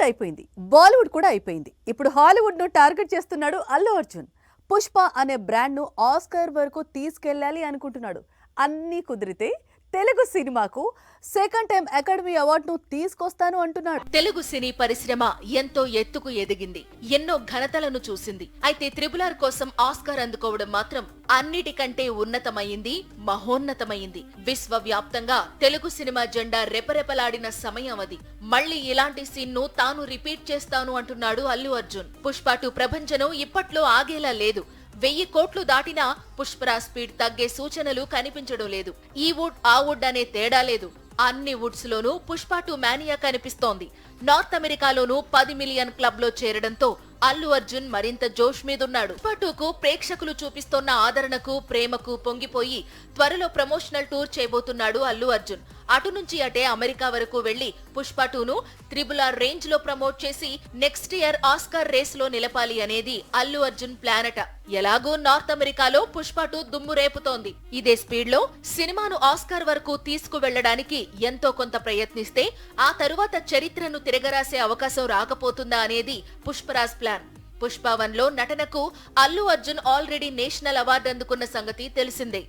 టాలీవుడ్ అయిపోయింది, బాలీవుడ్ కూడా అయిపోయింది. ఇప్పుడు హాలీవుడ్ ను టార్గెట్ చేస్తున్నాడు అల్లు అర్జున్. పుష్ప అనే బ్రాండ్ ను ఆస్కార్ వరకు తీసుకెళ్లాలి అనుకుంటున్నాడు. అన్నీ కుదిరితే తెలుగు సినిమాకు సెకండ్ టైం అకాడమీ అవార్డును తీసుకొస్తాను అంటున్నాడు. తెలుగు సినీ పరిశ్రమ ఎంతో ఎత్తుకు ఎదిగింది, ఎన్నో ఘనతలను చూసింది. అయితే త్రిబుల్ కోసం ఆస్కార్ అందుకోవడం మాత్రం అన్నిటికంటే ఉన్నతమైంది, మహోన్నతమైంది. విశ్వవ్యాప్తంగా తెలుగు సినిమా జెండా రెపరెపలాడిన సమయం అది. మళ్లీ ఇలాంటి సీన్ ను తాను రిపీట్ చేస్తాను అంటున్నాడు అల్లు అర్జున్. పుష్ప 2 ప్రభంజనం ఇప్పట్లో ఆగేలా లేదు. 1000 కోట్లు దాటినా పుష్పరాజ్ స్పీడ్ తగ్గే సూచనలు కనిపించడం లేదు. ఈ వుడ్ ఆ వుడ్ అనే తేడా లేదు. అన్ని వుడ్స్ లోనూ పుష్ప 2 మానియా కనిపిస్తోంది. నార్త్ అమెరికాలోనూ 10 మిలియన్ క్లబ్ లో చేరడంతో అల్లు అర్జున్ మరింత జోష్ మీదున్నాడు. పుష్ప 2కు ప్రేక్షకులు చూపిస్తోన్న ఆదరణకు, ప్రేమకు పొంగిపోయి త్వరలో ప్రమోషనల్ టూర్ చేయబోతున్నాడు అల్లు అర్జున్. అటు నుంచి అటే అమెరికా వరకు వెళ్లి పుష్ప 2ను త్రిబుల్ రేంజ్ లో ప్రమోట్ చేసి నెక్స్ట్ ఇయర్ ఆస్కార్ రేస్ లో నిలపాలి అనేది అల్లు అర్జున్ ప్లాన్ అట. ఎలాగూ నార్త్ అమెరికాలో పుష్ప 2 దుమ్ము రేపుతోంది. ఇదే స్పీడ్ లో సినిమాను ఆస్కార్ వరకు తీసుకువెళ్లడానికి ఎంతో కొంత ప్రయత్నిస్తే ఆ తరువాత చరిత్రను తిరగరాసే అవకాశం రాకపోతుందా అనేది పుష్పరాజ్ ప్లాన్. పుష్ప 1లో నటనకు Allu Arjun already national award అందుకున్న సంగతి తెలిసిందే.